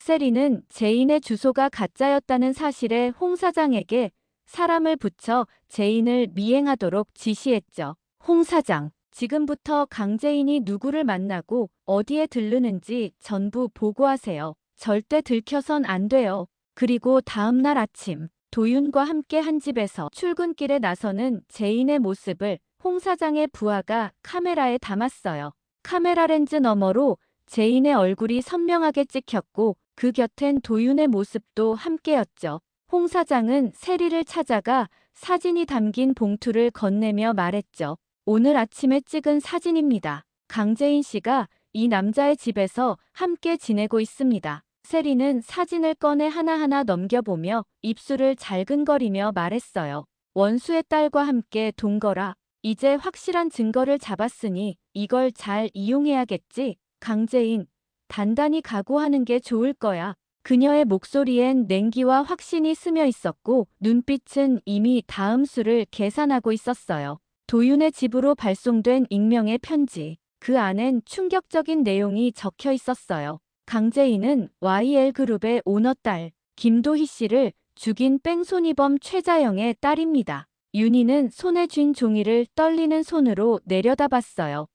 세리는 제인의 주소가 가짜였다는 사실에 홍 사장에게 사람을 붙여 제인을 미행하도록 지시했죠. 홍 사장, 지금부터 강제인이 누구를 만나고 어디에 들르는지 전부 보고하세요. 절대 들켜선 안 돼요. 그리고 다음 날 아침, 도윤과 함께 한 집에서 출근길에 나서는 제인의 모습을 홍 사장의 부하가 카메라에 담았어요. 카메라 렌즈 너머로 제인의 얼굴이 선명하게 찍혔고 그 곁엔 도윤의 모습도 함께였죠. 홍 사장은 세리를 찾아가 사진이 담긴 봉투를 건네며 말했죠. 오늘 아침에 찍은 사진입니다. 강재인 씨가 이 남자의 집에서 함께 지내고 있습니다. 세리는 사진을 꺼내 하나하나 넘겨보며 입술을 잘근거리며 말했어요. 원수의 딸과 함께 동거라. 이제 확실한 증거를 잡았으니 이걸 잘 이용해야겠지. 강재인, 단단히 각오하는 게 좋을 거야. 그녀의 목소리엔 냉기와 확신이 스며 있었고 눈빛은 이미 다음 수를 계산하고 있었어요. 도윤의 집으로 발송된 익명의 편지. 그 안엔 충격적인 내용이 적혀 있었어요. 강재인은 YL그룹의 오너 딸 김도희 씨를 죽인 뺑소니범 최자영의 딸입니다. 윤희는 손에 쥔 종이를 떨리는 손으로 내려다봤어요.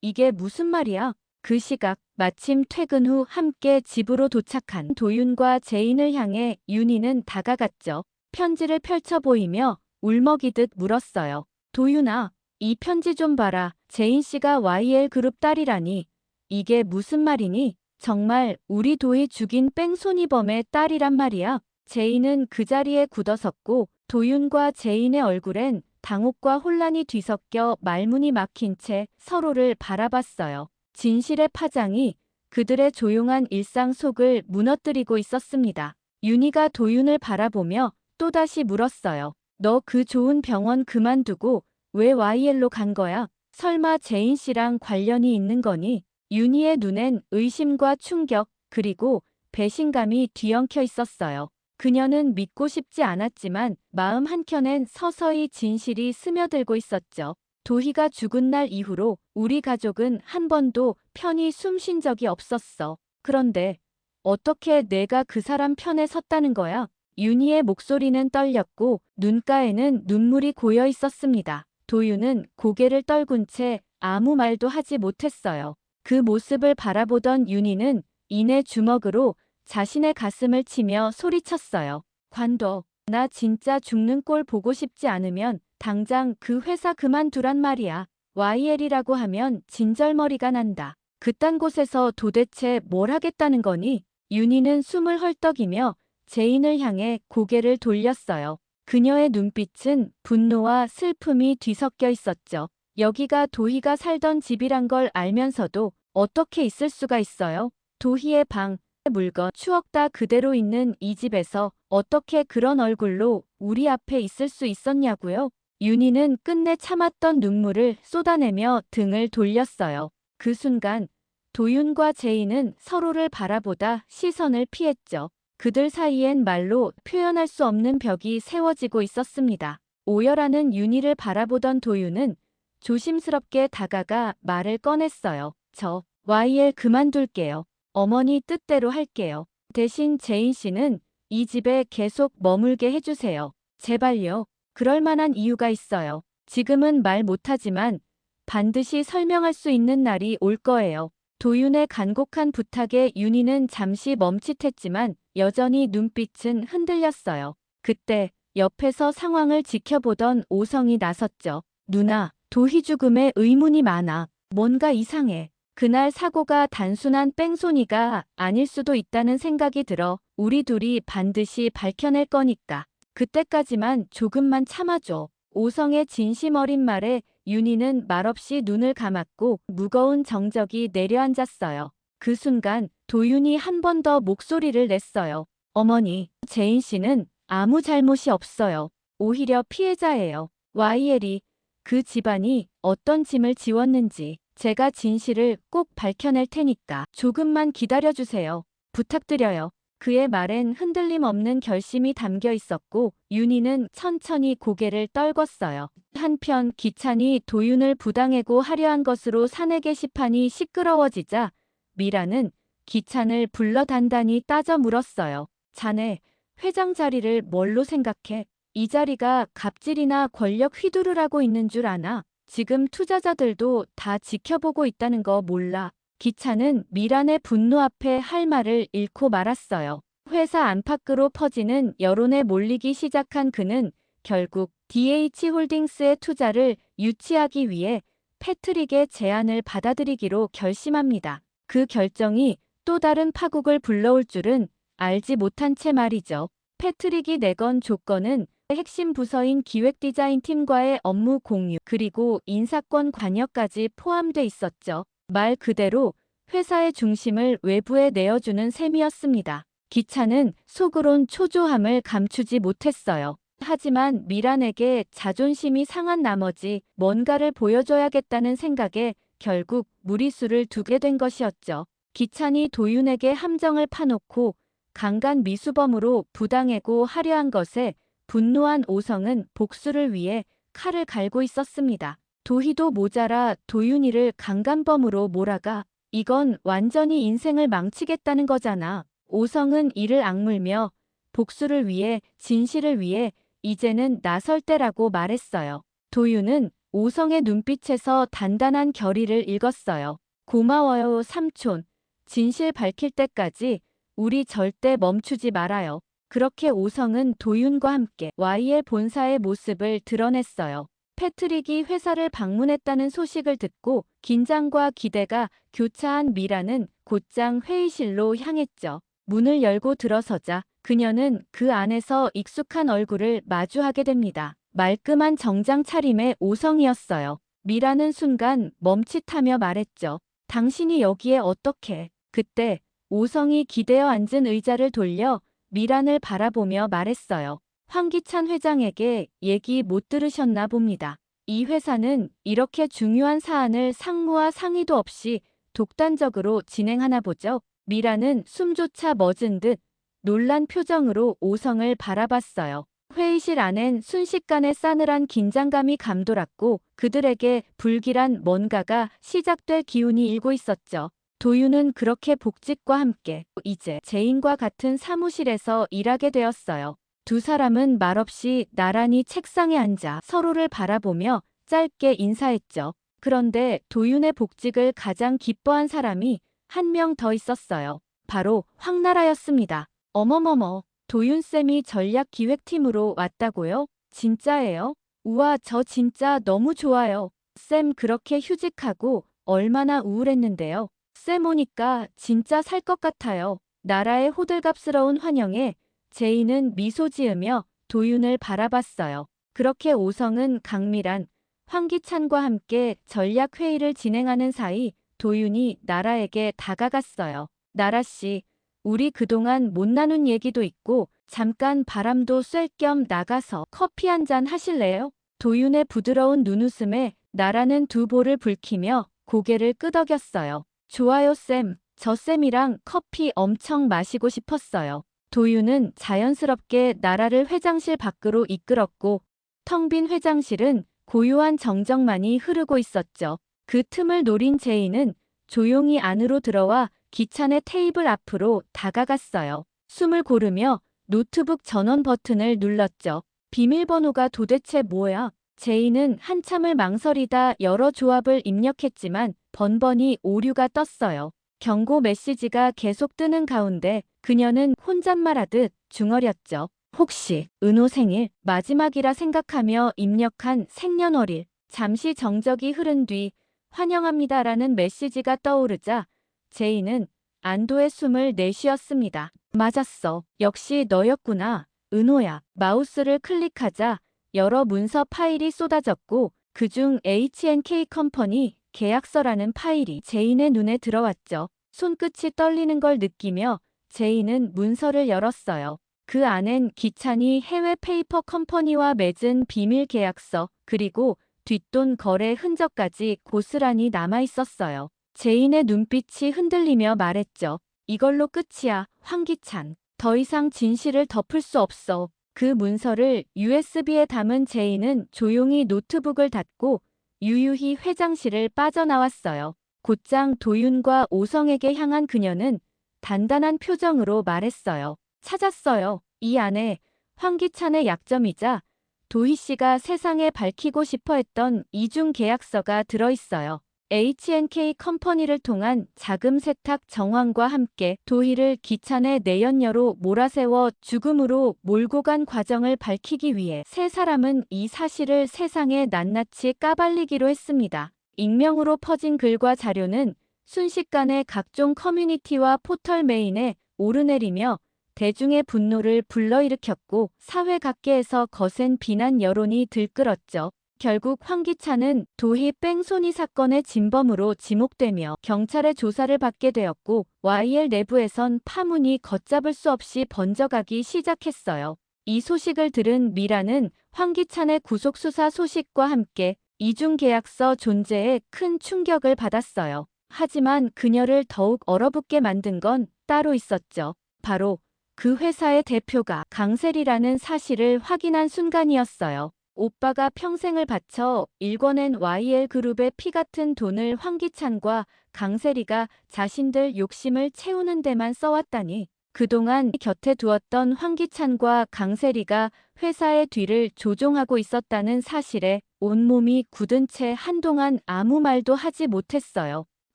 이게 무슨 말이야? 그 시각 마침 퇴근 후 함께 집으로 도착한 도윤과 제인을 향해 윤희는 다가갔죠. 편지를 펼쳐 보이며 울먹이듯 물었어요. 도윤아, 이 편지 좀 봐라. 제인 씨가 YL그룹 딸이라니. 이게 무슨 말이니? 정말 우리 도희 죽인 뺑소니범의 딸이란 말이야. 제인은 그 자리에 굳어섰고 도윤과 제인의 얼굴엔 당혹과 혼란이 뒤섞여 말문이 막힌 채 서로를 바라봤어요. 진실의 파장이 그들의 조용한 일상 속을 무너뜨리고 있었습니다. 윤희가 도윤을 바라보며 또다시 물었어요. 너 그 좋은 병원 그만두고 왜 YL로 간 거야? 설마 제인 씨랑 관련이 있는 거니? 윤희의 눈엔 의심과 충격 그리고 배신감이 뒤엉켜 있었어요. 그녀는 믿고 싶지 않았지만 마음 한켠엔 서서히 진실이 스며들고 있었죠. 도희가 죽은 날 이후로 우리 가족은 한 번도 편히 숨 쉰 적이 없었어. 그런데 어떻게 내가 그 사람 편에 섰다는 거야? 윤희의 목소리는 떨렸고 눈가에는 눈물이 고여 있었습니다. 도윤은 고개를 떨군 채 아무 말도 하지 못했어요. 그 모습을 바라보던 윤희는 이내 주먹으로 자신의 가슴을 치며 소리쳤어요. 관둬. 나 진짜 죽는 꼴 보고 싶지 않으면 당장 그 회사 그만두란 말이야. YL이라고 하면 진절머리가 난다. 그딴 곳에서 도대체 뭘 하겠다는 거니? 윤희는 숨을 헐떡이며 제인을 향해 고개를 돌렸어요. 그녀의 눈빛은 분노와 슬픔이 뒤섞여 있었죠. 여기가 도희가 살던 집이란 걸 알면서도 어떻게 있을 수가 있어요? 도희의 방, 물건, 추억 다 그대로 있는 이 집에서 어떻게 그런 얼굴로 우리 앞에 있을 수 있었냐고요? 윤희는 끝내 참았던 눈물을 쏟아내며 등을 돌렸어요. 그 순간 도윤과 제인은 서로를 바라보다 시선을 피했죠. 그들 사이엔 말로 표현할 수 없는 벽이 세워지고 있었습니다. 오열하는 윤희를 바라보던 도윤은 조심스럽게 다가가 말을 꺼냈어요. 저 YL 그만둘게요. 어머니 뜻대로 할게요. 대신 제인 씨는 이 집에 계속 머물게 해주세요. 제발요. 그럴 만한 이유가 있어요. 지금은 말 못하지만 반드시 설명할 수 있는 날이 올 거예요. 도윤의 간곡한 부탁에 윤희는 잠시 멈칫했지만 여전히 눈빛은 흔들렸어요. 그때 옆에서 상황을 지켜보던 오성이 나섰죠. 누나, 도희 죽음에 의문이 많아. 뭔가 이상해. 그날 사고가 단순한 뺑소니가 아닐 수도 있다는 생각이 들어 우리 둘이 반드시 밝혀낼 거니까. 그때까지만 조금만 참아줘. 오성의 진심 어린 말에 윤희는 말없이 눈을 감았고 무거운 정적이 내려앉았어요. 그 순간 도윤이 한 번 더 목소리를 냈어요. 어머니, 제인 씨는 아무 잘못이 없어요. 오히려 피해자예요. YL이 그 집안이 어떤 짐을 지웠는지 제가 진실을 꼭 밝혀낼 테니까 조금만 기다려주세요. 부탁드려요. 그의 말엔 흔들림 없는 결심이 담겨 있었고 윤희는 천천히 고개를 떨궜어요. 한편 기찬이 도윤을 부당해고 하려 한 것으로 사내 게시판이 시끄러워지자 미라는 기찬을 불러 단단히 따져 물었어요. 자네, 회장 자리를 뭘로 생각해? 이 자리가 갑질이나 권력 휘두르라고 있는 줄 아나? 지금 투자자들도 다 지켜보고 있다는 거 몰라. 기찬은 미란의 분노 앞에 할 말을 잃고 말았어요. 회사 안팎으로 퍼지는 여론에 몰리기 시작한 그는 결국 DH홀딩스의 투자를 유치하기 위해 패트릭의 제안을 받아들이기로 결심합니다. 그 결정이 또 다른 파국을 불러올 줄은 알지 못한 채 말이죠. 패트릭이 내건 조건은 핵심 부서인 기획디자인팀과의 업무 공유, 그리고 인사권 관여까지 포함돼 있었죠. 말 그대로 회사의 중심을 외부에 내어주는 셈이었습니다. 기찬은 속으론 초조함을 감추지 못했어요. 하지만 미란에게 자존심이 상한 나머지 뭔가를 보여줘야겠다는 생각에 결국 무리수를 두게 된 것이었죠. 기찬이 도윤에게 함정을 파놓고 강간 미수범으로 부당해고 하려 한 것에 분노한 오성은 복수를 위해 칼을 갈고 있었습니다. 도희도 모자라 도윤이를 강간범으로 몰아가. 이건 완전히 인생을 망치겠다는 거잖아. 오성은 이를 악물며 복수를 위해, 진실을 위해 이제는 나설 때라고 말했어요. 도윤은 오성의 눈빛에서 단단한 결의를 읽었어요. 고마워요, 삼촌. 진실 밝힐 때까지 우리 절대 멈추지 말아요. 그렇게 오성은 도윤과 함께 Y의 본사의 모습을 드러냈어요. 패트릭이 회사를 방문했다는 소식을 듣고 긴장과 기대가 교차한 미라는 곧장 회의실로 향했죠. 문을 열고 들어서자 그녀는 그 안에서 익숙한 얼굴을 마주하게 됩니다. 말끔한 정장 차림의 오성이었어요. 미라는 순간 멈칫하며 말했죠. 당신이 여기에 어떻게? 그때 오성이 기대어 앉은 의자를 돌려 미란을 바라보며 말했어요. 황기찬 회장에게 얘기 못 들으셨나 봅니다. 이 회사는 이렇게 중요한 사안을 상무와 상의도 없이 독단적으로 진행하나 보죠. 미라는 숨조차 멎은 듯 놀란 표정으로 오성을 바라봤어요. 회의실 안엔 순식간에 싸늘한 긴장감이 감돌았고 그들에게 불길한 뭔가가 시작될 기운이 일고 있었죠. 도윤은 그렇게 복직과 함께 이제 제인과 같은 사무실에서 일하게 되었어요. 두 사람은 말없이 나란히 책상에 앉아 서로를 바라보며 짧게 인사했죠. 그런데 도윤의 복직을 가장 기뻐한 사람이 한 명 더 있었어요. 바로 황나라였습니다. 어머머머, 도윤쌤이 전략기획팀으로 왔다고요? 진짜예요? 우와, 저 진짜 너무 좋아요. 쌤 그렇게 휴직하고 얼마나 우울했는데요. 쌤 오니까 진짜 살 것 같아요. 나라의 호들갑스러운 환영에 제인은 미소 지으며 도윤을 바라봤어요. 그렇게 오성은 강미란, 황기찬과 함께 전략회의를 진행하는 사이 도윤이 나라에게 다가갔어요. 나라씨, 우리 그동안 못 나눈 얘기도 있고 잠깐 바람도 쐴 겸 나가서 커피 한 잔 하실래요? 도윤의 부드러운 눈웃음에 나라는 두 볼을 붉히며 고개를 끄덕였어요. 좋아요 쌤, 저 쌤이랑 커피 엄청 마시고 싶었어요. 도윤은 자연스럽게 나라를 회장실 밖으로 이끌었고 텅 빈 회장실은 고요한 정적만이 흐르고 있었죠. 그 틈을 노린 제인은 조용히 안으로 들어와 기찬의 테이블 앞으로 다가갔어요. 숨을 고르며 노트북 전원 버튼을 눌렀죠. 비밀번호가 도대체 뭐야? 제인은 한참을 망설이다 여러 조합을 입력했지만 번번이 오류가 떴어요. 경고 메시지가 계속 뜨는 가운데 그녀는 혼잣말하듯 중얼였죠. 혹시 은호 생일 마지막이라 생각하며 입력한 생년월일. 잠시 정적이 흐른 뒤 환영합니다라는 메시지가 떠오르자 제인은 안도의 숨을 내쉬었습니다. 맞았어. 역시 너였구나. 은호야. 마우스를 클릭하자 여러 문서 파일이 쏟아졌고 그중 H&K 컴퍼니 계약서라는 파일이 제인의 눈에 들어왔죠. 손끝이 떨리는 걸 느끼며 제인은 문서를 열었어요. 그 안엔 기찬이 해외 페이퍼 컴퍼니와 맺은 비밀 계약서 그리고 뒷돈 거래 흔적까지 고스란히 남아 있었어요. 제인의 눈빛이 흔들리며 말했죠. 이걸로 끝이야, 황기찬. 더 이상 진실을 덮을 수 없어. 그 문서를 USB에 담은 제인은 조용히 노트북을 닫고 유유히 회장실을 빠져나왔어요. 곧장 도윤과 오성에게 향한 그녀는 단단한 표정으로 말했어요. 찾았어요. 이 안에 황기찬의 약점이자 도희 씨가 세상에 밝히고 싶어 했던 이중 계약서가 들어있어요. H&K 컴퍼니를 통한 자금 세탁 정황과 함께 도희를 기찬의 내연녀로 몰아세워 죽음으로 몰고 간 과정을 밝히기 위해 세 사람은 이 사실을 세상에 낱낱이 까발리기로 했습니다. 익명으로 퍼진 글과 자료는 순식간에 각종 커뮤니티와 포털 메인에 오르내리며 대중의 분노를 불러일으켰고 사회 각계에서 거센 비난 여론이 들끓었죠. 결국 황기찬은 도희 뺑소니 사건의 진범으로 지목되며 경찰의 조사를 받게 되었고 YL 내부에선 파문이 걷잡을 수 없이 번져가기 시작했어요. 이 소식을 들은 미라는 황기찬의 구속수사 소식과 함께 이중계약서 존재에 큰 충격을 받았어요. 하지만 그녀를 더욱 얼어붙게 만든 건 따로 있었죠. 바로 그 회사의 대표가 강세리라는 사실을 확인한 순간이었어요. 오빠가 평생을 바쳐 일궈낸 YL그룹의 피 같은 돈을 황기찬과 강세리가 자신들 욕심을 채우는 데만 써왔다니. 그동안 곁에 두었던 황기찬과 강세리가 회사의 뒤를 조종하고 있었다는 사실에 온몸이 굳은 채 한동안 아무 말도 하지 못했어요.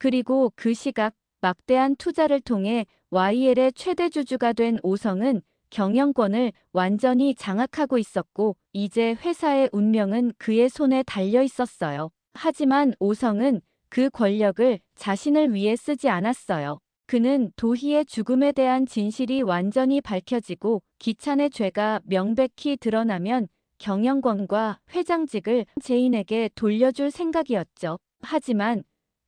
그리고 그 시각 막대한 투자를 통해 YL의 최대 주주가 된 오성은 경영권을 완전히 장악하고 있었고 이제 회사의 운명은 그의 손에 달려 있었어요. 하지만 오성은 그 권력을 자신을 위해 쓰지 않았어요. 그는 도희의 죽음에 대한 진실이 완전히 밝혀지고 기찬의 죄가 명백히 드러나면 경영권과 회장직을 제인에게 돌려줄 생각이었죠. 하지만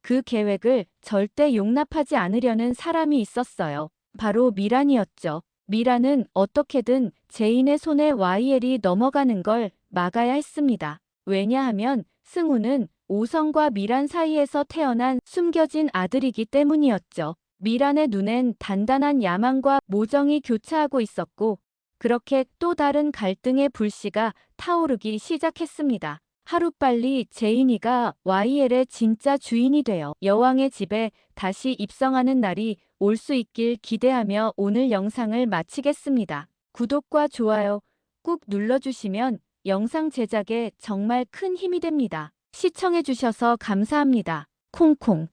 그 계획을 절대 용납하지 않으려는 사람이 있었어요. 바로 미란이었죠. 미란은 어떻게든 제인의 손에 YL이 넘어가는 걸 막아야 했습니다. 왜냐하면 승우는 오성과 미란 사이에서 태어난 숨겨진 아들이기 때문이었죠. 미란의 눈엔 단단한 야망과 모정이 교차하고 있었고 그렇게 또 다른 갈등의 불씨가 타오르기 시작했습니다. 하루빨리 제인이가 YL의 진짜 주인이 되어 여왕의 집에 다시 입성하는 날이 올 수 있길 기대하며 오늘 영상을 마치겠습니다. 구독과 좋아요 꾹 눌러주시면 영상 제작에 정말 큰 힘이 됩니다. 시청해주셔서 감사합니다. 콩콩